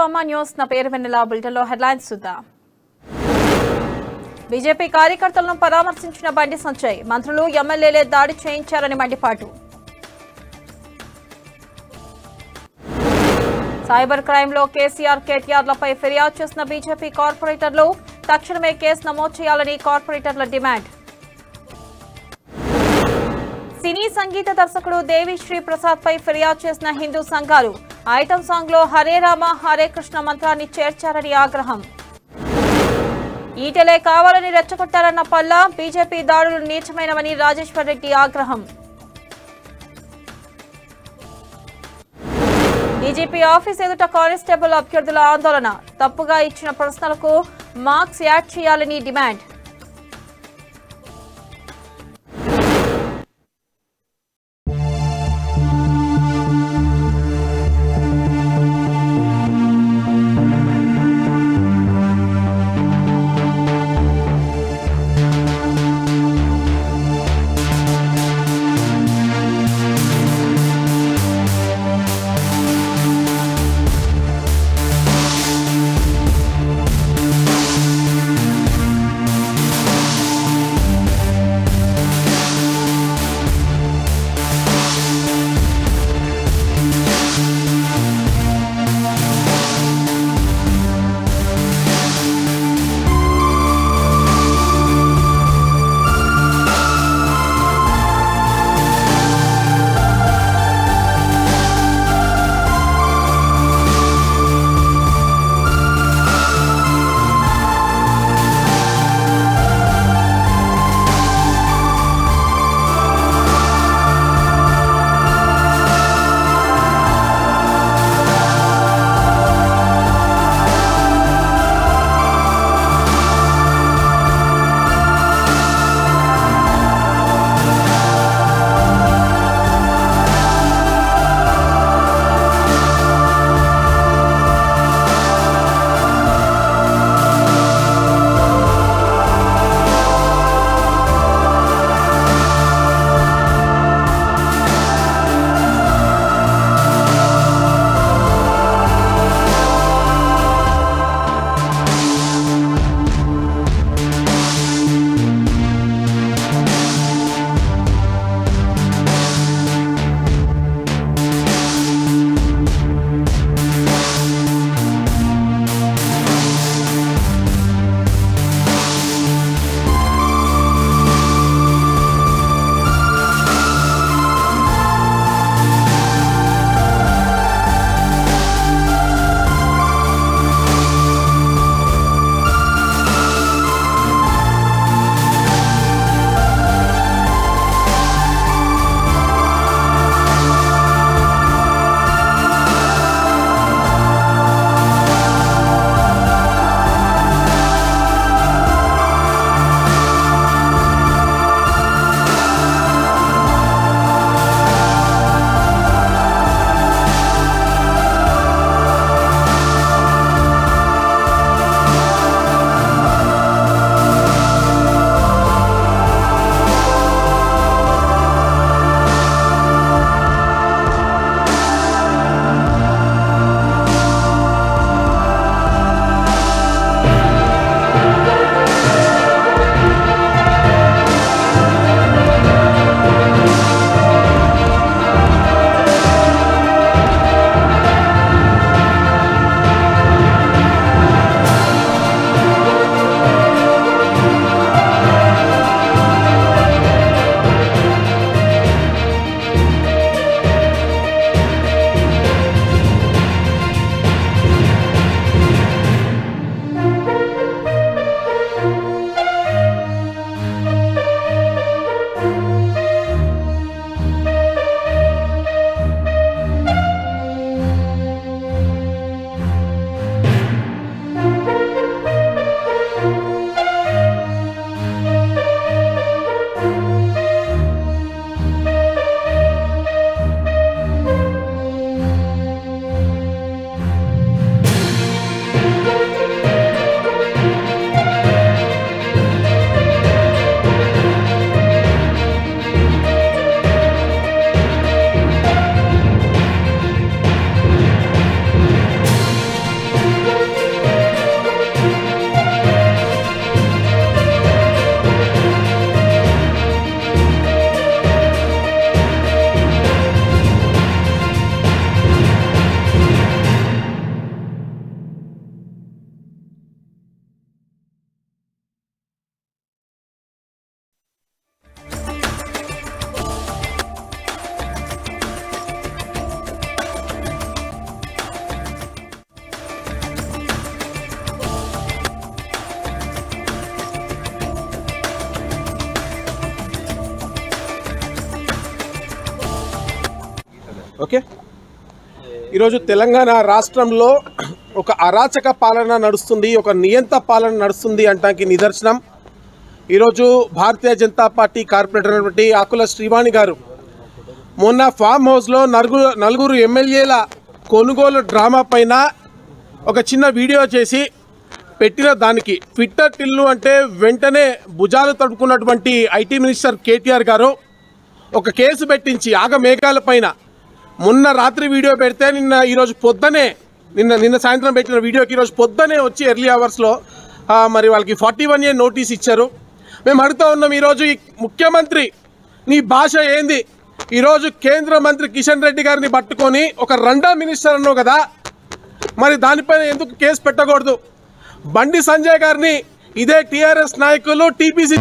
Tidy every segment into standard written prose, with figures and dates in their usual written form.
to Amma News. Na పేరు వెన్నెల bulletin లో headlines చూద్దాం. బీజేపీ కార్యకర్తలను పరామర్శించిన బండి సంజయ్ మంత్రులు ఎమ్మెల్యేలే దాడి చేయించారని మండిపాటు. సైబర్ క్రైమ్ లో కేసీఆర్ కేటీఆర్లపై ఫిర్యాదు చేసిన బీజేపీ కార్పొరేటర్లు తక్షణమే కేసు నమోదు చేయాలని కార్పొరేటర్ల డిమాండ్. సినీ సంగీత దర్శకుడు దేవిశ్రీ ప్రసాద్ పై ఫిర్యాదు చేసిన హిందూ సంఘాలు ఐటమ్ సాంగ్ లో హరే రామ హరే కృష్ణ మంత్రాన్ని చేర్చారని ఆగ్రహం. ఈటెలే కావాలని రెచ్చగొట్టారన్న పల్లా బీజేపీ దాడులు నీచమైనవని రాజేశ్వర్ రెడ్డి ఆగ్రహం. డీజీపీ ఆఫీస్ ఎదుట కానిస్టేబుల్ అభ్యర్థుల ఆందోళన తప్పుగా ఇచ్చిన ప్రశ్నలకు మార్క్స్ యాడ్ చేయాలని డిమాండ్. ఓకే, ఈరోజు తెలంగాణ రాష్ట్రంలో ఒక అరాచక పాలన నడుస్తుంది, ఒక నియంత పాలన నడుస్తుంది అంటానికి నిదర్శనం ఈరోజు భారతీయ జనతా పార్టీ కార్పొరేటర్ అయినటువంటి ఆకుల శ్రీవాణి గారు మొన్న ఫామ్ హౌస్లో నలుగురు ఎమ్మెల్యేల కొనుగోలు డ్రామా పైన ఒక చిన్న వీడియో చేసి పెట్టిన దానికి ట్విట్టర్ టిల్లు అంటే వెంటనే భుజాలు తడుపుకున్నటువంటి ఐటీ మినిస్టర్ కేటీఆర్ గారు ఒక కేసు పెట్టించి ఆగమేఘాల పైన మొన్న రాత్రి వీడియో పెడితే ఈరోజు పొద్దునే నిన్న సాయంత్రం పెట్టిన వీడియోకి ఈరోజు పొద్దునే వచ్చి ఎర్లీ అవర్స్లో మరి వాళ్ళకి 41 year నోటీస్ ఇచ్చారు. మేము అడుగుతూ ఉన్నాం, ఈరోజు ఈ ముఖ్యమంత్రి నీ భాష ఏంది? ఈరోజు కేంద్ర మంత్రి కిషన్ రెడ్డి గారిని పట్టుకొని ఒక రండా మినిస్టర్ అన్నావు కదా, మరి దానిపైన ఎందుకు కేసు పెట్టకూడదు? బండి సంజయ్ గారిని ఇదే టీఆర్ఎస్ నాయకులు టీపీసీ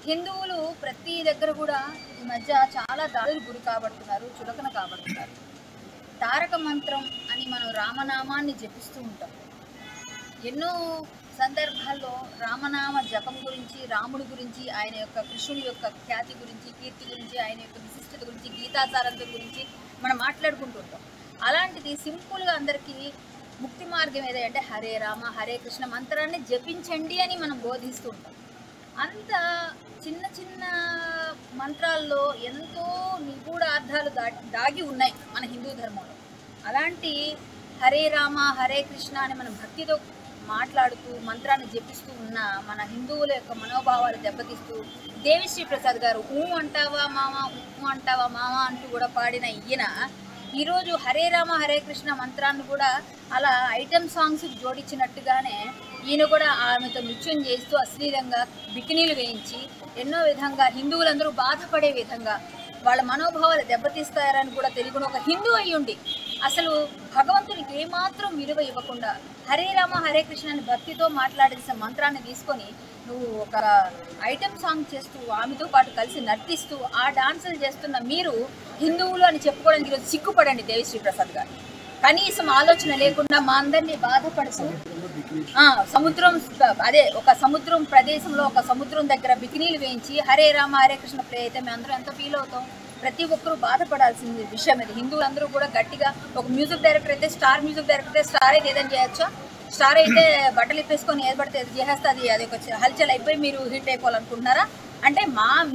హిందువులు ప్రతి దగ్గర కూడా ఈ మధ్య చాలా దాడులు గురి కాబడుతున్నారు, చులకన కాబడుతున్నారు. తారక మంత్రం అని మనం రామనామాన్ని జపిస్తూ ఉంటాం. ఎన్నో సందర్భాల్లో రామనామ జపం గురించి, రాముడి గురించి, ఆయన యొక్క కృష్ణుడి యొక్క ఖ్యాతి గురించి, కీర్తి గురించి, ఆయన యొక్క విశిష్టత గురించి, గీతాచారంతం గురించి మనం మాట్లాడుకుంటూ ఉంటాం. అలాంటిది సింపుల్గా అందరికీ ముక్తి మార్గం ఏదంటే హరే రామ హరే కృష్ణ మంత్రాన్ని జపించండి అని మనం బోధిస్తూ ఉంటాం. అంత చిన్న చిన్న మంత్రాల్లో ఎంతో నిగూఢ అర్థాలు దాగి ఉన్నాయి మన హిందూ ధర్మంలో. అలాంటి హరే రామ హరే కృష్ణ అని మనం భక్తితో మాట్లాడుతూ మంత్రాన్ని జపిస్తూ ఉన్న మన హిందువుల యొక్క మనోభావాలు దెబ్బతీస్తూ దేవిశ్రీ ప్రసాద్ గారు అంటావా మామ అంటూ కూడా పాడిన ఈయన ఈరోజు హరే రామ హరే కృష్ణ మంత్రాన్ని కూడా అలా ఐటమ్ సాంగ్స్కి జోడించినట్టుగానే ఈయన కూడా ఆమెతో నృత్యం చేస్తూ అశ్లీలంగా బికినీలు వేయించి ఎన్నో విధంగా హిందువులందరూ బాధపడే విధంగా వాళ్ళ మనోభావాలు దెబ్బతీస్తారని కూడా తెలుగును ఒక హిందూ అయ్యుండి అసలు భగవంతునికి ఏమాత్రం విలువ ఇవ్వకుండా హరే రామ హరే కృష్ణ అని భక్తితో మాట్లాడేసిన మంత్రాన్ని తీసుకొని నువ్వు ఒక ఐటమ్ సాంగ్ చేస్తూ ఆమెతో పాటు కలిసి నర్తిస్తూ ఆ డాన్సులు చేస్తున్న మీరు హిందువులు అని చెప్పుకోవడానికి ఈరోజు సిగ్గుపడండి దేవిశ్రీ ప్రసాద్ గారు. కనీసం ఆలోచన లేకుండా మా అందరినీ బాధపడుతూ సముద్రం ఒక సముద్రం ప్రదేశంలో ఒక సముద్రం దగ్గర బికినీలు వేయించి హరే రామ హరే కృష్ణ ప్రే అయితే మేము అందరూ ఎంత ఫీల్ అవుతాం. ప్రతి ఒక్కరూ బాధపడాల్సింది విషయం ఇది. హిందువులందరూ కూడా గట్టిగా ఒక మ్యూజిక్ డైరెక్టర్ అయితే స్టార్ మ్యూజిక్ డైరెక్టర్ అయితే స్టార్ అయితే ఏదైనా చేయొచ్చా? స్టార్ అయితే బట్టలు ఇప్పేసుకొని ఏది పడితే అది చేసేస్తుంది, అది ఒక హల్చల్ అయిపోయి మీరు హిట్ అయిపోవాలనుకుంటున్నారా? అంటే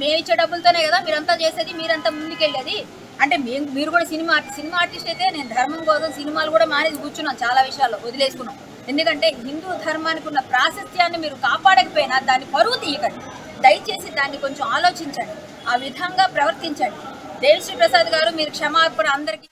మేము ఇచ్చే డబ్బులతోనే కదా మీరంతా చేసేది, మీరంతా ముందుకెళ్ళేది. అంటే మీరు కూడా సినిమా ఆర్టిస్ట్ అయితే నేను ధర్మం కోసం సినిమాలు కూడా మానేసి కూర్చున్నాను, చాలా విషయాల్లో వదిలేసుకున్నాం. ఎందుకంటే హిందూ ధర్మానికి ఉన్న ప్రాశస్త్యాన్ని మీరు కాపాడకపోయినా దాన్ని పరువు తీయకండి. దయచేసి దాన్ని కొంచెం ఆలోచించండి, ఆ విధంగా ప్రవర్తించండి. దేవిశ్రీ ప్రసాద్ గారు మీరు క్షమాపణ అందరికీ.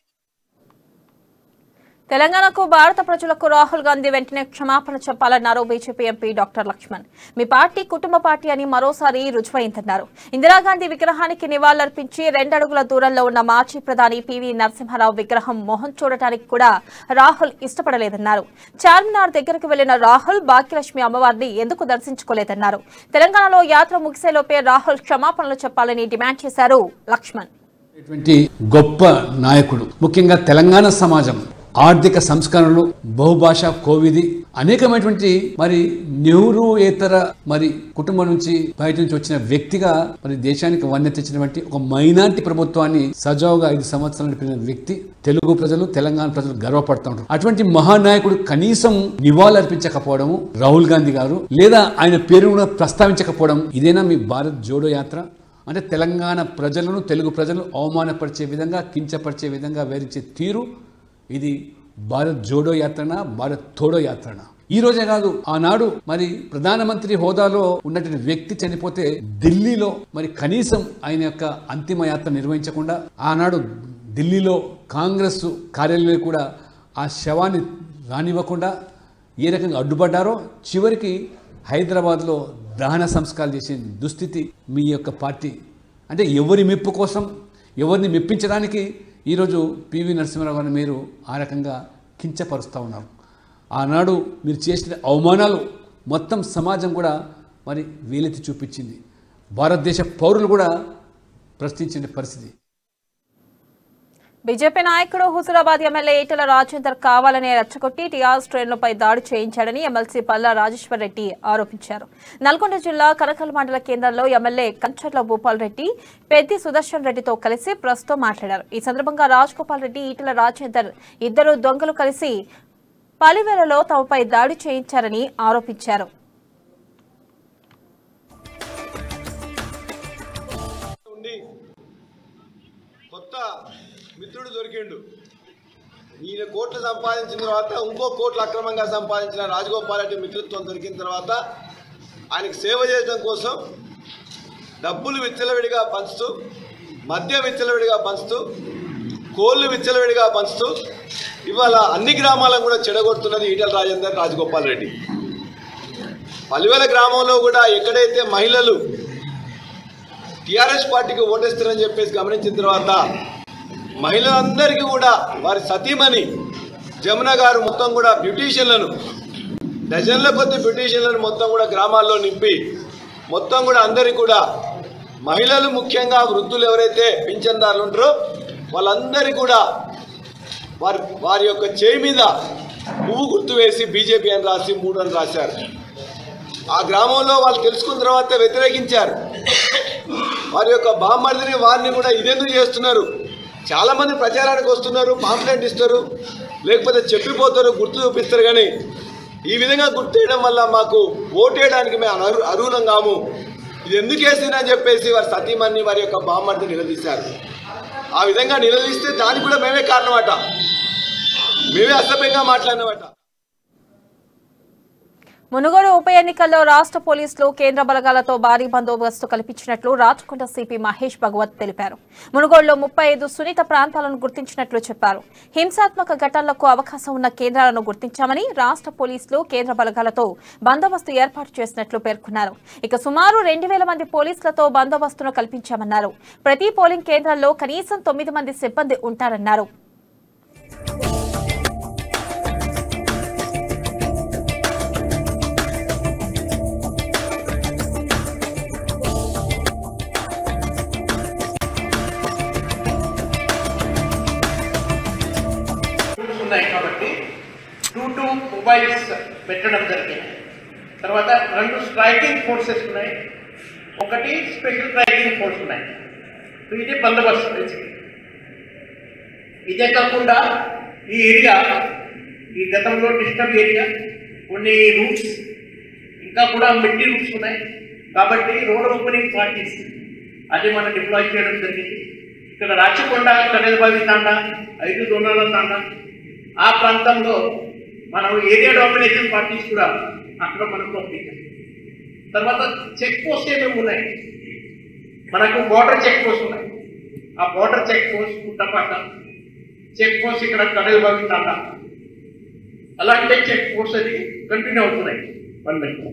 తెలంగాణకు భారత ప్రజలకు రాహుల్ గాంధీ వెంటనే క్షమాపణ చెప్పాలన్నారు బీజేపీ ఎంపీ డాక్టర్ లక్ష్మణ్. మీ పార్టీ కుటుంబ పార్టీ అని మరోసారి రుజువైందన్నారు. ఇందిరాగాంధీ విగ్రహానికి నివాళులర్పించి 2 అడుగుల దూరంలో ఉన్న మాజీ ప్రధాని పివి నరసింహారావు విగ్రహం మొహం చూడటానికి కూడా రాహుల్ ఇష్టపడలేదన్నారు. చార్మినార్ దగ్గరకు వెళ్లిన రాహుల్ భాగ్యలక్ష్మి అమ్మవారిని ఎందుకు దర్శించుకోలేదన్నారు. తెలంగాణలో యాత్ర ముగిసేలోపే రాహుల్ క్షమాపణలు చెప్పాలని డిమాండ్ చేశారు లక్ష్మణ్. గొప్ప నాయకుడు, ముఖ్యంగా తెలంగాణ సమాజం ఆర్థిక సంస్కరణలు, బహుభాషా కోవిది, అనేకమైనటువంటి మరి నెహ్రూయేతర మరి కుటుంబం నుంచి బయట నుంచి వచ్చిన వ్యక్తిగా మరి దేశానికి వన్నె తెచ్చినటువంటి ఒక మైనార్టీ ప్రభుత్వాన్ని సజావుగా 5 సంవత్సరాలు నడిపిన వ్యక్తి తెలుగు ప్రజలు, తెలంగాణ ప్రజలు గర్వపడుతూ ఉంటారు. అటువంటి మహానాయకుడు కనీసం నివాళులర్పించకపోవడము రాహుల్ గాంధీ గారు, లేదా ఆయన పేరు కూడా ప్రస్తావించకపోవడం, ఇదేనా మీ భారత్ జోడో యాత్ర? అంటే తెలంగాణ ప్రజలను, తెలుగు ప్రజలను అవమానపరిచే విధంగా, కించపరిచే విధంగా వేరించే తీరు ఇది భారత్ జోడో యాత్రనా, భారత్ తోడో యాత్రనా? ఈ రోజే కాదు, ఆనాడు మరి ప్రధానమంత్రి హోదాలో ఉన్నటువంటి వ్యక్తి చనిపోతే ఢిల్లీలో మరి కనీసం ఆయన యొక్క అంతిమ యాత్ర నిర్వహించకుండా, ఆనాడు ఢిల్లీలో కాంగ్రెస్ కార్యాలయంలో కూడా ఆ శవాన్ని రానివ్వకుండా ఏ రకంగా అడ్డుపడ్డారో, చివరికి హైదరాబాద్లో దహన సంస్కారాలు చేసే దుస్థితి మీ యొక్క పార్టీ. అంటే ఎవరి మెప్పు కోసం, ఎవరిని మెప్పించడానికి ఈరోజు పివి నరసింహారావు గారిని మీరు ఆ రకంగా కించపరుస్తూ ఉన్నారు. ఆనాడు మీరు చేసిన అవమానాలు మొత్తం సమాజం కూడా మరి వేలెత్తి చూపించింది. భారతదేశ పౌరులు కూడా ప్రశ్నించిన పరిస్థితి. బీజేపీ నాయకుడు హుజూరాబాద్ ఎమ్మెల్యే ఈటెల రాజేందర్ కావాలనే రెచ్చగొట్టి టీఆర్ఎస్ ట్రైన్లపై దాడి చేయించాడని ఎమ్మెల్సీ పల్లా రాజేశ్వర్ రెడ్డి ఆరోపించారు. నల్గొండ జిల్లా కనకల్ మండల కేంద్రంలో ఎమ్మెల్యే కంచర్ల భూపాల్ రెడ్డి పెద్ది సుదర్శన్ రెడ్డితో కలిసి ప్రెస్తో మాట్లాడారు. ఈ సందర్భంగా రాజ్గోపాల్ రెడ్డి, ఈటెల రాజేందర్ ఇద్దరు దొంగలు కలిసి పలివేలలో తమపై దాడి చేయించారని ఆరోపించారు. మిత్రుడు దొరికిండు. ఈయన కోట్లు సంపాదించిన తర్వాత ఇంకో కోట్లు అక్రమంగా సంపాదించిన రాజగోపాల్ రెడ్డి మిత్రత్వం దొరికిన తర్వాత ఆయనకు సేవ చేయడం కోసం డబ్బులు విచ్చలవిడిగా పంచుతూ, మద్యం విచ్చలవిడిగా పంచుతూ, కోళ్ళు విచ్చలవిడిగా పంచుతూ ఇవాళ అన్ని గ్రామాలను కూడా చెడగొడుతున్నది ఈటెల రాజేందర్, రాజగోపాల్ రెడ్డి. పలివెల గ్రామంలో కూడా ఎక్కడైతే మహిళలు టీఆర్ఎస్ పార్టీకి ఓటేస్తారని చెప్పేసి గమనించిన తర్వాత మహిళలందరికీ కూడా వారి సతీమణి జమున గారు మొత్తం కూడా బ్యూటీషియన్లను, డజన్ల కొద్ది బ్యూటీషియన్లను మొత్తం కూడా గ్రామాల్లో నింపి మొత్తం కూడా అందరికీ కూడా మహిళలు, ముఖ్యంగా వృద్ధులు ఎవరైతే పింఛన్దారులు ఉంటారో వాళ్ళందరికీ కూడా వారి యొక్క చేయి మీద పువ్వు గుర్తు వేసి బీజేపీ అని రాసి 3 అని రాశారు. ఆ గ్రామంలో వాళ్ళు తెలుసుకున్న తర్వాత వ్యతిరేకించారు. వారి యొక్క బామ్మర్దిని వారిని కూడా ఇదెందుకు చేస్తున్నారు, చాలామంది ప్రచారానికి వస్తున్నారు, పాంప్లెంట్ ఇస్తారు, లేకపోతే చెప్పిపోతారు, గుర్తు చూపిస్తారు. కానీ ఈ విధంగా గుర్తు వేయడం వల్ల మాకు ఓటేయడానికి మేము అర్హులం కాము, ఇది ఎందుకు వేసినా అని చెప్పేసి వారి సతీమణి, వారి యొక్క బామ్మర్దిని నిలదీశారు. ఆ విధంగా నిలదీస్తే దానికి కూడా మేమే కారణమట, మేమే అసభ్యంగా మాట్లాడినమాట. మునుగోడు ఉప ఎన్నికల్లో రాష్ట్ర పోలీసులు కేంద్ర బలగాలతో భారీ బందోబస్తు కల్పించినట్లు రాచకొండ సిపి మహేష్ భగవత్ తెలిపారు. మునుగోడులో 35 సున్నిత ప్రాంతాలను గుర్తించినట్లు చెప్పారు. హింసాత్మక ఘటనలకు అవకాశం ఉన్న కేంద్రాలను గుర్తించామని రాష్ట్ర పోలీసులు కేంద్ర బలగాలతో బందోబస్తు ఏర్పాటు చేసినట్లు పేర్కొన్నారు. ఇక సుమారు 2000 మంది పోలీసులతో బందోబస్తును కల్పించామన్నారు. ప్రతి పోలింగ్ కేంద్రాల్లో కనీసం 9 మంది సిబ్బంది ఉంటారన్నారు. కాబట్టి 2 మొబైల్స్ పెట్టడం జరిగింది. తర్వాత 2 స్ట్రైకింగ్ ఫోర్సెస్ ఉన్నాయి, 1 స్పెషల్ స్ట్రైకింగ్ ఫోర్స్ ఉన్నాయి. ఇది బందోబస్తు. ఇదే కాకుండా ఈ ఏరియా ఈ గతంలో డిస్టర్బ్ ఏరియా, కొన్ని రూట్స్ ఇంకా కూడా మిడ్డీ రూట్స్ ఉన్నాయి. కాబట్టి రోడ్ ఓపెనింగ్ పార్టీస్ అది మనం డిప్లాయ్ చేయడం జరిగింది. ఇక్కడ రాచకొండ, కడెలబావి తాండా, 5 దొన్నాల తాండా ఆ ప్రాంతంలో మనం ఏరియా డామినేషన్ పార్టీస్ కూడా అక్కడ మనం పంపించాం. తర్వాత చెక్ పోస్ట్ ఏమేమి ఉన్నాయి, మనకు బోర్డర్ చెక్ పోస్ట్ ఉన్నాయి. ఆ border check post Puttapatta check post, ఇక్కడ కడెలబావి తాండా, అలాంటి చెక్ పోస్ట్ అది కంటిన్యూ అవుతున్నాయి. 1 minute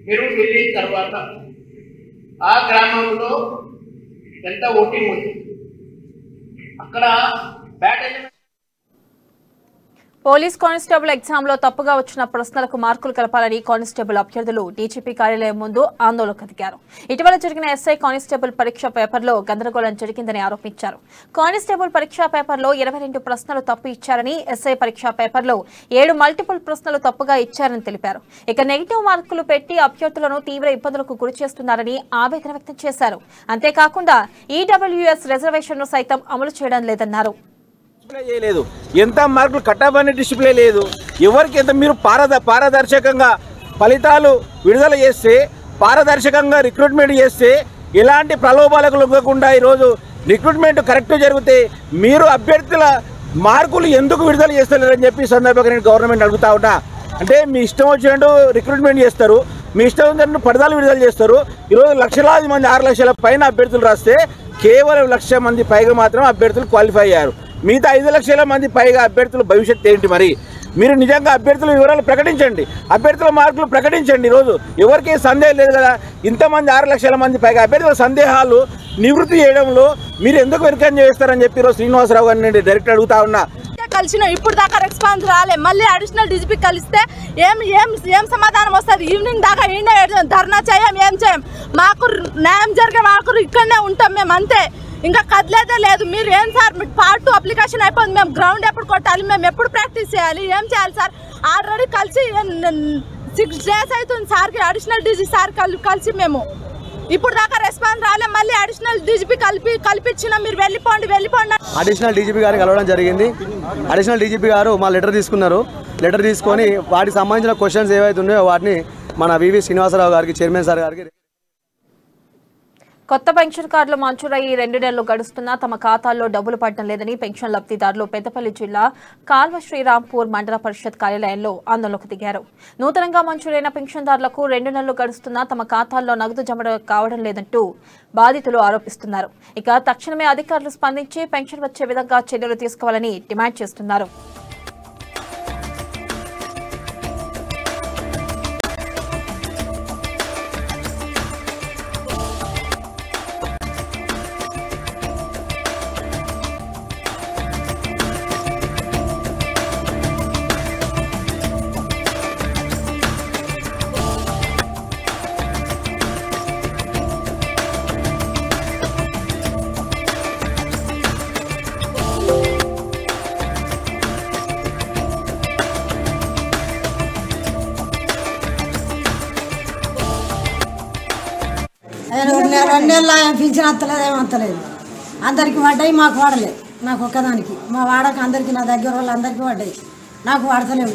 మీరు వెళ్ళిన తర్వాత ఆ గ్రామంలో ఎంత ఓటింగ్ ఉంది, అక్కడ బ్యాడ్ ఎలిమెంట్. పోలీస్ కానిస్టేబుల్ ఎగ్జామ్లో తప్పుగా వచ్చిన ప్రశ్నలకు మార్కులు కలపాలని కానిస్టేబుల్ అభ్యర్థులు డీజీపీ కార్యాలయం ముందు ఆందోళనకు దిగారు. ఇటీవల జరిగిన ఎస్ఐ కానిస్టేబుల్ పరీక్ష పేపర్లో గందరగోళం జరిగిందని ఆరోపించారు. కానిస్టేబుల్ పరీక్షా పేపర్లో 22 ప్రశ్నలు తప్పు ఇచ్చారని, ఎస్ఐ పరీక్షా పేపర్లో 7 మల్టిపుల్ ప్రశ్నలు తప్పుగా ఇచ్చారని తెలిపారు. ఇక నెగిటివ్ మార్కులు పెట్టి అభ్యర్థులను తీవ్ర ఇబ్బందులకు గురి చేస్తున్నారని ఆవేదన వ్యక్తం చేశారు. అంతేకాకుండా ఈడబ్ల్యూఎస్ రిజర్వేషన్ను సైతం అమలు చేయడం లేదన్నారు. చేయలేదు, ఎంత మార్కులు కటాఫ్ అనే డిస్ప్లే లేదు. ఎవరికి ఎంత మీరు పారదర్శకంగా ఫలితాలు విడుదల చేస్తే, పారదర్శకంగా రిక్రూట్మెంట్ చేస్తే, ఎలాంటి ప్రలోభాలకు లొంగకుండా ఈరోజు రిక్రూట్మెంట్ కరెక్ట్ జరిగితే మీరు అభ్యర్థుల మార్కులు ఎందుకు విడుదల చేస్తలేరని చెప్పి సందర్భంగా నేను గవర్నమెంట్ అడుగుతా ఉన్నా. అంటే మీ ఇష్టం వచ్చినట్టు రిక్రూట్మెంట్ చేస్తారు, మీ ఇష్టం వచ్చినట్టు పడదాలు విడుదల చేస్తారు. ఈరోజు లక్షలాది మంది 6 లక్షల పైన అభ్యర్థులు రాస్తే కేవలం 1 లక్ష మంది పైగా మాత్రం అభ్యర్థులు క్వాలిఫై అయ్యారు. మిగతా 5 లక్షల మంది పైగా అభ్యర్థుల భవిష్యత్తు ఏంటి? మరి మీరు నిజంగా అభ్యర్థుల వివరాలు ప్రకటించండి, అభ్యర్థుల మార్కులు ప్రకటించండి. ఈరోజు ఎవరికి సందేహం లేదు కదా, ఇంతమంది 6 లక్షల మంది పైగా అభ్యర్థుల సందేహాలు నివృత్తి చేయడంలో మీరు ఎందుకు వెనుకంజ చేస్తారని చెప్పి ఈరోజు శ్రీనివాసరావు గారిని నేను డైరెక్ట్ అడుగుతా ఉన్నా. కలిసిన ఇప్పుడు దాకా రెస్పాన్స్ రాలే, మళ్ళీ అడిషనల్ డీజీపీ కలిస్తే ఏం సమాధానం వస్తుంది? ఈవినింగ్ దాకా ధర్నా చేయం, ఏం చేయం, మాకు న్యాయం జరిగే మాకు ఇక్కడనే ఉంటాం మేము, అంతే, ఇంకా కదలేదే లేదు. మీరు ఏం సార్, మీకు పార్ట్ 2 అప్లికేషన్ అయిపోయింది, మేము గ్రౌండ్ ఎప్పుడు కొట్టాలి, మేము ఎప్పుడు ప్రాక్టీస్ చేయాలి, ఏం చేయాలి సార్? ఆల్రెడీ కలిసి 6 days అవుతుంది సార్కి, అడిషనల్ డీజీ సార్ కలిసి మేము ఇప్పుడు దాకా రెస్పాన్స్ రాలే, మళ్ళీ అడిషనల్ డీజీపీ కల్పించిన మీరు వెళ్ళిపోండి. అడిషనల్ డీజీపీ గారికి కలవడం జరిగింది. అడిషనల్ డీజీపీ గారు మా లెటర్ తీసుకున్నారు. లెటర్ తీసుకొని వాటికి సంబంధించిన క్వశ్చన్స్ ఏవైతే ఉన్నాయో వాటిని మన వివి శ్రీనివాసరావు గారికి, చైర్మన్ సార్ గారికి. కొత్త పెన్షన్ కార్డులు మంజూరయ్యి 2 నెలలు గడుస్తున్నా తమ ఖాతాల్లో డబ్బులు పడడం లేదని పెన్షన్ లబ్ధిదారులు పెద్దపల్లి జిల్లా కాల్వ శ్రీరాంపూర్ మండల పరిషత్ కార్యాలయంలో ఆందోళనకు దిగారు. నూతనంగా మంజూరైన పెన్షన్దారులకు 2 నెలలు గడుస్తున్నా తమ ఖాతాల్లో నగదు జమ కావడం లేదంటూ బాధితులు ఆరోపిస్తున్నారు. ఇక తక్షణమే అధికారులు స్పందించి పెన్షన్ వచ్చే విధంగా చర్యలు తీసుకోవాలని డిమాండ్ చేస్తున్నారు. రెండేళ్ళ పింఛన్ వస్తలేదు, ఏమంతలేదు. అందరికి పడ్డాయి, మాకు పడలేదు. నాకు ఒక్కదానికి, మా వాడకు అందరికి, నా దగ్గర వాళ్ళందరికీ పడ్డాయి, నాకు పడతలేవు.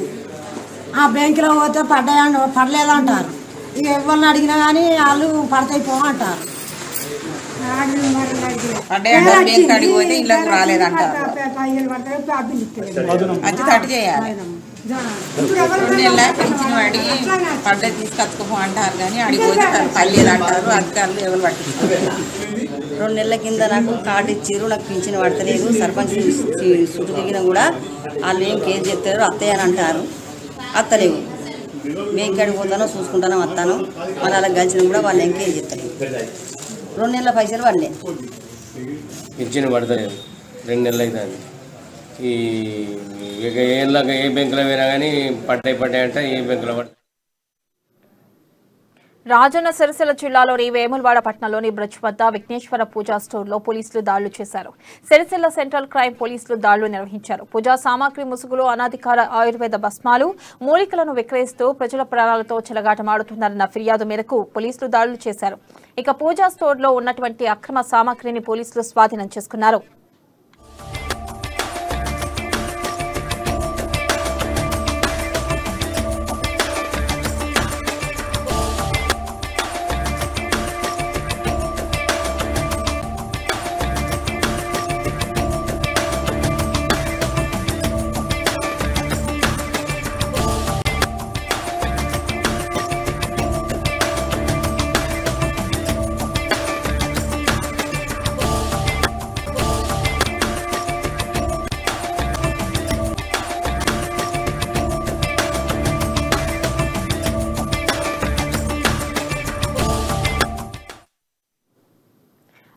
ఆ బ్యాంకులో పోతే పడ్డాయని పడలేదంటారు. ఇక ఎవరిని అడిగినా కానీ వాళ్ళు పడతాయి పో అంటారు. నెల పెంచిన వాడి పడ్డ తీసుకొచ్చుకోపో అంటారు కానీ అడిగిపోతే పల్లెలు అంటారు అధికారులు ఎవరు పట్టించుకుంటారు 2 నెలల కింద నాకు కార్డు ఇచ్చారు నాకు పింఛన్ పడతలేదు సర్పంచ్ చుట్టూ తిరిగినా కూడా వాళ్ళు ఏం కేసు చెప్తారు అత్తయ్య అని అంటారు అత్తలేవు మేము ఇక్కడికి పోతానో చూసుకుంటానో వస్తాను మళ్ళీ అలా కలిసిన కూడా వాళ్ళు ఇంకేం చెప్తారు 2 నెలల పైసలు వాళ్ళే పింఛన్ పడతలేదు 2 నెలలు అవుతుంది ఈ ఏ బ్యాంకులో పోయినా కానీ పడ్డాయి అంటే ఏ బ్యాంకులో పడతాయి. రాజన్న సిరిసిల్ల జిల్లాలోని వేములవాడ పట్టణంలోని బ్రిడ్జ్ వద్ద విఘ్నేశ్వర పూజా స్టోర్లో పోలీసులు దాడులు చేశారు. సిరిసిల్ల సెంట్రల్ క్రైమ్ పోలీసులు దాడులు నిర్వహించారు. పూజా సామాగ్రి ముసుగులో అనాధికార ఆయుర్వేద భస్మాలు మూలికలను విక్రయిస్తూ ప్రజల ప్రాణాలతో చెలగాటమాడుతున్నారన్న ఫిర్యాదు మేరకు పోలీసులు దాడులు చేశారు. ఇక పూజా స్టోర్లో ఉన్నటువంటి అక్రమ సామాగ్రిని పోలీసులు స్వాధీనం చేసుకున్నారు.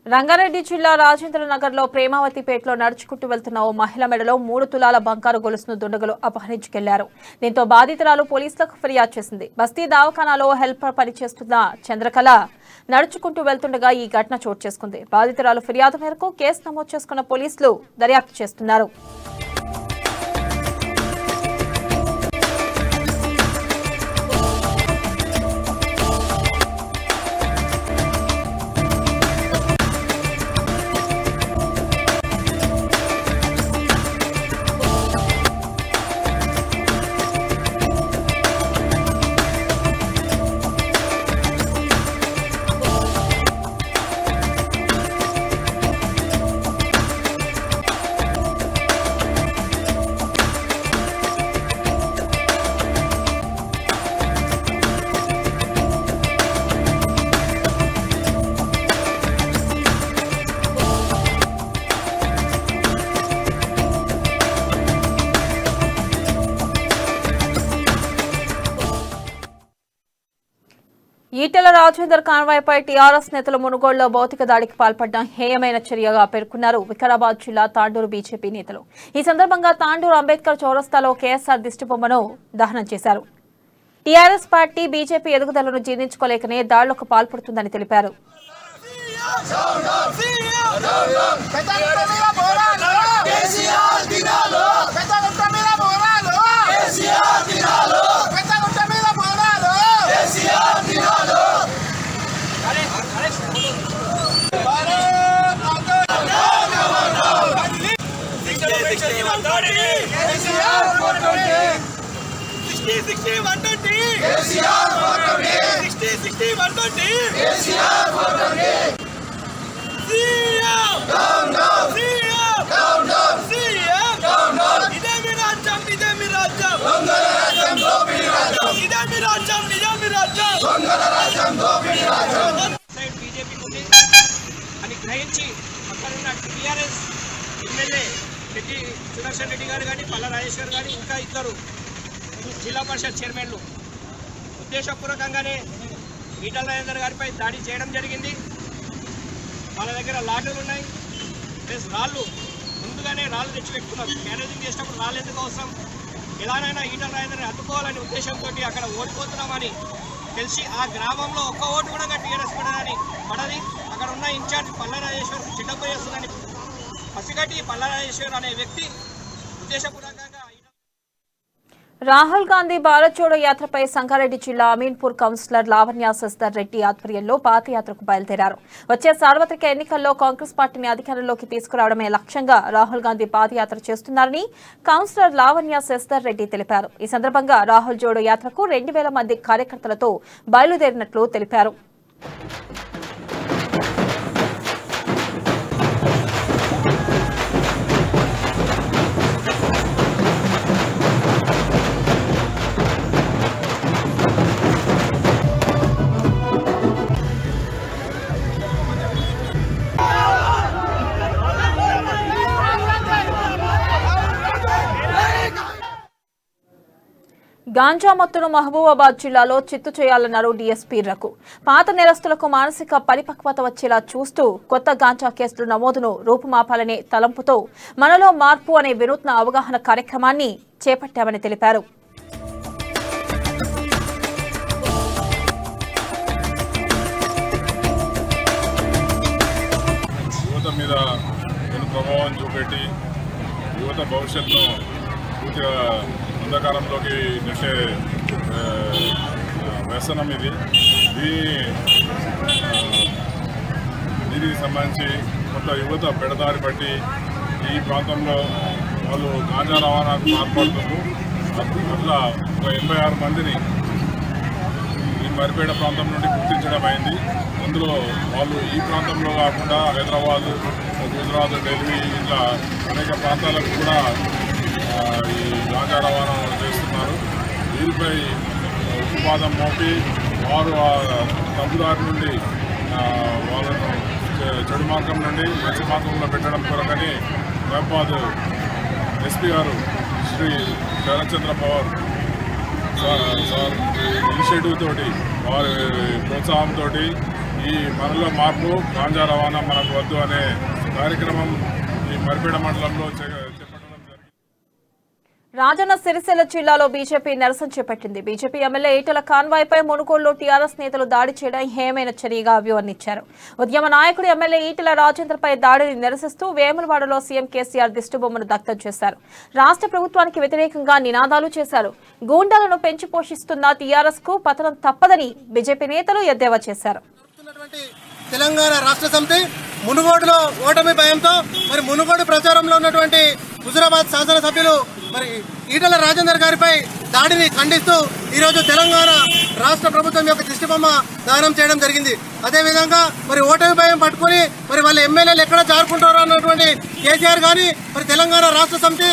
రంగారెడ్డి జిల్లా రాజేంద్రనగర్లో ప్రేమావతిపేటలో నడుచుకుంటూ వెళ్తున్న ఓ మహిళ మెడలో 3 తులాల బంగారు గొలుసును దుండగులు అపహరించుకెళ్లారు. దీంతో బాధితురాలు పోలీసులకు ఫిర్యాదు చేసింది. బస్తీ దవాఖానాలో హెల్పర్ పనిచేస్తున్న చంద్రకళ నడుచుకుంటూ వెళ్తుండగా ఈ ఘటన చోటు చేసుకుంది. బాధితురాలు ఫిర్యాదు మేరకు కేసు నమోదు చేసుకున్న పోలీసులు దర్యాప్తు చేస్తున్నారు. ఈటెల రాజేందర్ కాన్వాయ్పై టీఆర్ఎస్ నేతలు మునుగోడులో భౌతిక దాడికి పాల్పడడం హేయమైన చర్యగా పేర్కొన్నారు వికారాబాద్ జిల్లా తాండూరు బీజేపీ నేతలు. ఈ సందర్భంగా తాండూరు అంబేద్కర్ చౌరస్తాలో కేఎస్ఆర్ దిష్టిబొమ్మను దహనం చేశారు. టీఆర్ఎస్ పార్టీ బీజేపీ ఎదుగుదలను జీర్ణించుకోలేకనే దాడులకు పాల్పడుతుందని తెలిపారు. అని గ్రహించి అక్కడున్న టీఆర్ఎస్ ఎమ్మెల్యే రెడ్డి సుదర్శన్ రెడ్డి గారు కానీ పల్ల రాజేశ్వర్ గారు ఇంకా ఇద్దరు జిల్లా పరిషత్ చైర్మన్లు ఉద్దేశపూర్వకంగానే ఈటల రాజేందర్ గారిపై దాడి చేయడం జరిగింది. వాళ్ళ దగ్గర లాటలు ఉన్నాయి, ప్లస్ రాళ్ళు ముందుగానే రాళ్ళు తెచ్చి పెట్టుకున్నారు. మేనేజింగ్ చేసినప్పుడు రాళ్ళు ఎందుకు అవసరం, ఎలానైనా ఈటల రాజేందర్ని అడ్డుకోవాలనే ఉద్దేశంతో అక్కడ ఓడిపోతున్నామని తెలిసి ఆ గ్రామంలో ఒక్క ఓటు కూడా టీఆర్ఎస్ పడది. అక్కడ ఉన్న ఇన్ఛార్జ్ పల్ల రాజేశ్వర్ చిన్నపోయి వస్తుందని పసిగట్టి పల్ల రాజేశ్వర్ అనే వ్యక్తి ఉద్దేశపూర్వకంగా రాహుల్ గాంధీ భారత్ జోడో యాత్రపై సంగారెడ్డి జిల్లా అమీన్పూర్ కౌన్సిలర్ లావణ్య శశిధర్ రెడ్డి ఆధ్వర్యంలో పాదయాత్రకు బయలుదేరారు. వచ్చే సార్వత్రిక ఎన్నికల్లో కాంగ్రెస్ పార్టీని అధికారంలోకి తీసుకురావడమే లక్ష్యంగా రాహుల్ గాంధీ పాదయాత్ర చేస్తున్నారని కౌన్సిలర్ లావణ్య శశిధర్ రెడ్డి తెలిపారు. ఈ సందర్భంగా రాహుల్ జోడో యాత్రకు 2000 మంది కార్యకర్తలతో బయలుదేరినట్లు తెలిపారు. గాంజా మత్తును మహబూబాబాద్ జిల్లాలో చిత్తు చేయాలన్నారు డీఎస్పీ రఘు. పాత నేరస్తులకు మానసిక పరిపక్వత వచ్చేలా చూస్తూ కొత్త గాంజా కేసుల నమోదును రూపుమాపాలనే తలంపుతో మనలో మార్పు అనే వినూత్న అవగాహన కార్యక్రమాన్ని చేపట్టామని తెలిపారు. యువత మీద ప్రభావం చూపెట్టి యువత భవిష్యత్తును పూర్తిగా అంధకారంలోకి నెట్టే వ్యసనం ఇది. దీనికి సంబంధించి కొంత యువత పెడదారి పట్టి ఈ ప్రాంతంలో వాళ్ళు గాంజా రవాణాకు పాల్పడుతున్నారు. అట్లా ఒక 86 మందిని ఈ మరిపేట ప్రాంతం నుండి గుర్తించడం అయింది. అందులో వాళ్ళు ఈ ప్రాంతంలో కాకుండా హైదరాబాద్, గుజరాత్, ఢిల్లీ ఇట్లా అనేక ప్రాంతాలకు కూడా ఈ గాంజా రవాణా చేస్తున్నారు. వీరిపై ఉత్పాదం మోపి వారు తప్పుదారి నుండి వాళ్ళను చెడు మార్గం నుండి మంచి మార్గంలో పెట్టడం కొరకని మహబాద్ ఎస్పీ గారు శ్రీ శరత్చంద్ర పవార్ సార్ ఇనిషియేటివ్ తోటి వారి ప్రోత్సాహంతో ఈ మనలో మార్పు గాంజా రవాణా మనకు వద్దు అనే కార్యక్రమం ఈ మరిపేట మండలంలో రాజన్న సిరిసిల్ల జిల్లాలో బీజేపీ నిరసన చేపట్టింది. బీజేపీ ఎమ్మెల్యే ఈటెల కాన్వాయ్పై మునుగోడులో టీఆర్ఎస్ నేతలు దాడి చేయడం హేయమైన చర్యగా అభివర్ణించారు. ఉద్యమ నాయకుడు ఎమ్మెల్యే ఈటెల రాజేందర్పై దాడిని నిరసిస్తూ వేములవాడలో సీఎం కేసీఆర్ దిష్టిబొమ్మను దగ్ధం చేశారు. రాష్ట్ర ప్రభుత్వానికి వ్యతిరేకంగా నినాదాలు చేశారు. గూండాలను పెంచి పోషిస్తున్న టీఆర్ఎస్ కు పతనం తప్పదని బీజేపీ నేతలు ఎద్దేవా చేశారు. తెలంగాణ రాష్ట్ర సమితి మునుగోడులో ఓటమి భయంతో మరి మునుగోడు ప్రచారంలో ఉన్నటువంటి హుజురాబాద్ శాసనసభ్యులు మరి ఈటెల రాజేందర్ గారిపై దాడిని ఖండిస్తూ ఈరోజు తెలంగాణ రాష్ట్ర ప్రభుత్వం యొక్క దిష్టిబొమ్మ దానం చేయడం జరిగింది. అదేవిధంగా మరి ఓటమి భయం పట్టుకుని మరి వాళ్ళ ఎమ్మెల్యేలు ఎక్కడ జారుకుంటారో అన్నటువంటి కేసీఆర్ గాని మరి తెలంగాణ రాష్ట్ర సమితి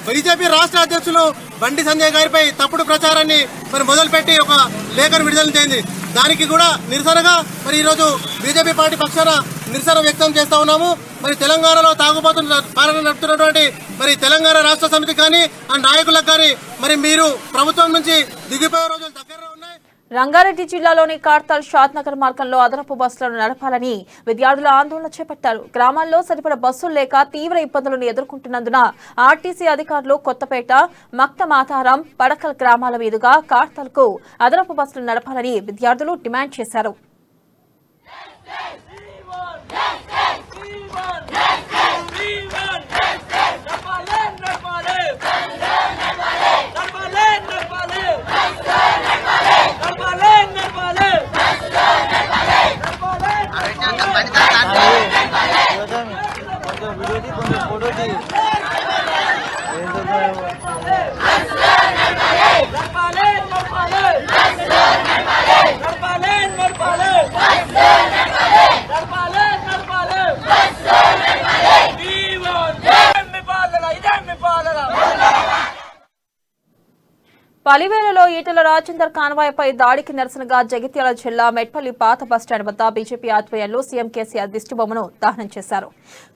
బీజేపీ రాష్ట్ర అధ్యక్షులు బండి సంజయ్ గారిపై తప్పుడు ప్రచారాన్ని మరి మొదలుపెట్టి ఒక లేఖను విడుదల చేయింది. దానికి కూడా నిరసనగా మరి ఈరోజు బీజేపీ పార్టీ పక్షాన నిరసన వ్యక్తం చేస్తా ఉన్నాము. మరి తెలంగాణలో తాగుబోతున్న పాలన నడుపుతున్నటువంటి మరి తెలంగాణ రాష్ట్ర సమితి కానీ ఆ నాయకులకు కానీ మరి మీరు ప్రభుత్వం నుంచి దిగిపోయే రోజులు దగ్గరలో ఉన్నాయి. రంగారెడ్డి జిల్లాలోని కార్తాల్ షాద్ నగర్ మార్గంలో అదనపు బస్సులను నడపాలని విద్యార్థులు ఆందోళన చేపట్టారు. గ్రామాల్లో సరిపడ బస్సులు లేక తీవ్ర ఇబ్బందులను ఎదుర్కొంటున్నందున ఆర్టీసీ అధికారులు కొత్తపేట, మక్తమాతారం, పడకల్ గ్రామాల మీదుగా కార్తాల్ కు అదనపు బస్సులు నడపాలని విద్యార్థులు డిమాండ్ చేశారు. పలివేలలో ఈటెల రాజేందర్ కాన్వాయ్పై దాడికి నిరసనగా జగిత్యాల జిల్లా మెట్పల్లి పాత బస్టాండ్ వద్ద బీజేపీ ఆధ్వర్యంలో సీఎం కేసీఆర్ దిష్టిబొమ్మను దహనం చేశారు.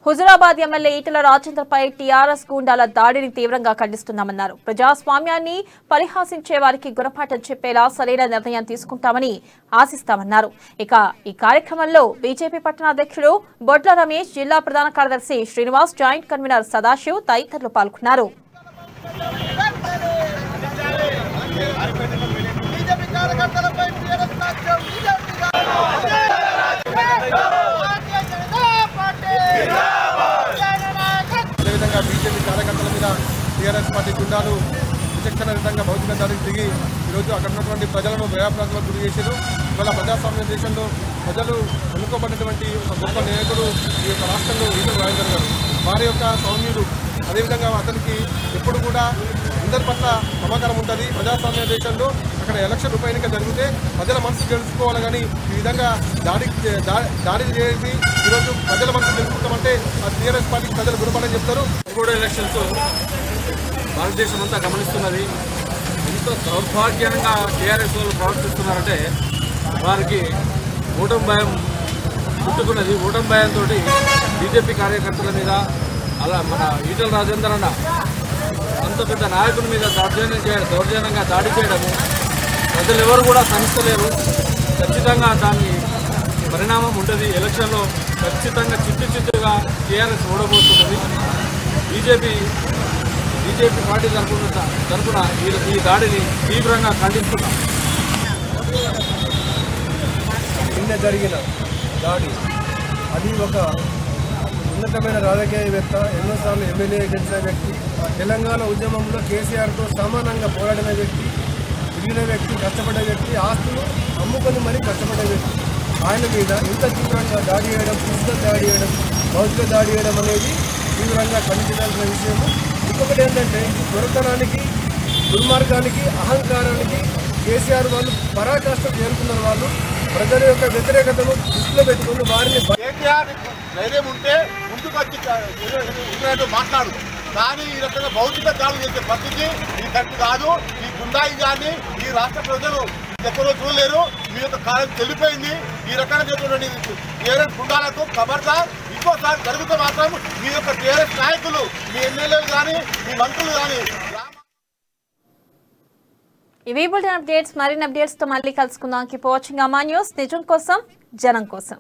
హుజురాబాద్ ఎమ్మెల్యే ఈటెల రాజేందర్పై టీఆర్ఎస్ గూండాల దాడిని తీవ్రంగా ఖండిస్తున్నామన్నారు. ప్రజాస్వామ్యాన్ని పరిహాసించే వారికి గుణపాఠం చెప్పేలా సరైన నిర్ణయం తీసుకుంటామని ఆశిస్తామన్నారు. ఇక ఈ కార్యక్రమంలో బీజేపీ పట్టణాధ్యక్షుడు బొడ్ల రమేష్, జిల్లా ప్రధాన కార్యదర్శి శ్రీనివాస్, జాయింట్ కన్వీనర్ సదాశివ్ తదితరులు పాల్గొన్నారు. అదేవిధంగా బీజేపీ కార్యకర్తల మీద టీఆర్ఎస్ పార్టీ గుండాలు విచక్షణ రహితంగా భౌతిక దాడికి దిగి ఈరోజు అక్కడ ఉన్నటువంటి ప్రజలను భయాప్రాంతాలకు గురి చేశారు. ఇవాళ ప్రజాస్వామ్య దేశంలో ప్రజలు ఎన్నుకోబడినటువంటి ఒక గొప్ప నాయకుడు ఈ యొక్క రాష్ట్రంలో ఈటెల రాజేందర్ గారు. వారి యొక్క సౌమ్యుడు, అదేవిధంగా అతనికి ఎప్పుడు కూడా అందరి పట్ల సమాచారం ఉంటుంది. ప్రజాస్వామ్య దేశంలో అక్కడ ఎలక్షన్ ఉప ఎన్నిక జరిగితే ప్రజల మనసు తెలుసుకోవాలి, కానీ ఈ విధంగా దాడి చేసి ఈరోజు ప్రజల మనసు తెలుసుకుంటామంటే ఆ టీఆర్ఎస్ పార్టీకి ప్రజలు గుణపడని చెప్తారు. మునుగోడు ఎలక్షన్స్ భారతదేశం అంతా గమనిస్తున్నది. ఎంతో దౌర్భాగ్యంగా టీఆర్ఎస్ వాళ్ళు ప్రవర్తిస్తున్నారంటే వారికి ఓటమి భయం పుట్టుకున్నది. ఓటమి భయంతో బీజేపీ కార్యకర్తల మీద అలా మన ఈటెల రాజేందర్ అన్న అంత అంత పెద్ద నాయకుని మీద దౌర్జన్యంగా దాడి చేయడము ప్రజలు ఎవరు కూడా సహిస్తలేరు. ఖచ్చితంగా దాని పరిణామం ఉంటుంది. ఎలక్షన్లో ఖచ్చితంగా చిత్తుగా టీఆర్ఎస్ ఓడబోతున్నది. బీజేపీ పార్టీ తరఫున ఈ దాడిని తీవ్రంగా ఖండిస్తున్నాం. నిన్న జరిగిన దాడి అది ఒక ఉన్నతమైన రాజకీయవేత్త, ఎన్నోసార్లు ఎమ్మెల్యే గెలిచిన వ్యక్తి, తెలంగాణ ఉద్యమంలో కేసీఆర్తో సమానంగా పోరాడిన వ్యక్తి, తిరిగిన వ్యక్తి, కష్టపడ్డ వ్యక్తి, ఆస్తులు అమ్ముకొని మరీ కష్టపడ్డ వ్యక్తి. ఆయన మీద ఇంత తీవ్రంగా దాడి చేయడం, ఫిజికల్ దాడి చేయడం, భౌతిక దాడి చేయడం అనేది తీవ్రంగా ఖండించాల్సిన విషయము. ఇంకొకటి ఏంటంటే దొరకడానికి, దుర్మార్గానికి, అహంకారానికి కేసీఆర్ వాళ్ళు పరాకాష్ట చేరుకున్నారు. వాళ్ళు ప్రజల యొక్క వ్యతిరేకతను దృష్టిలో పెట్టుకుని వారిని ధైర్యం ఉంటే ముందుకు వచ్చి మాట్లాడు. కానీ ఈ రకంగా భౌతిక దాడులు చేసే పరిస్థితి ఈ కరెక్ట్ కాదు. ఈ గుండాయి కానీ ఈ రాష్ట్ర ప్రజలు ఎక్కడో చూడలేరు. మీ యొక్క కాలం చెల్లిపోయింది. ఈ రకంగా టీఆర్ఎస్ గుండాలకు ఖబర్దార్. ఇంకోసారి జరిగితే మాత్రం మీ యొక్క టీఆర్ఎస్ నాయకులు, మీ ఎమ్మెల్యేలు కానీ, మీ మంత్రులు కానీ. ఇవి బులెటిన్ అప్డేట్స్. మరిన్ని అప్డేట్స్ తో మళ్ళీ కలుసుకుందాం. కీప్ వాచింగ్ అమా న్యూస్. నిజం కోసం, జనం కోసం.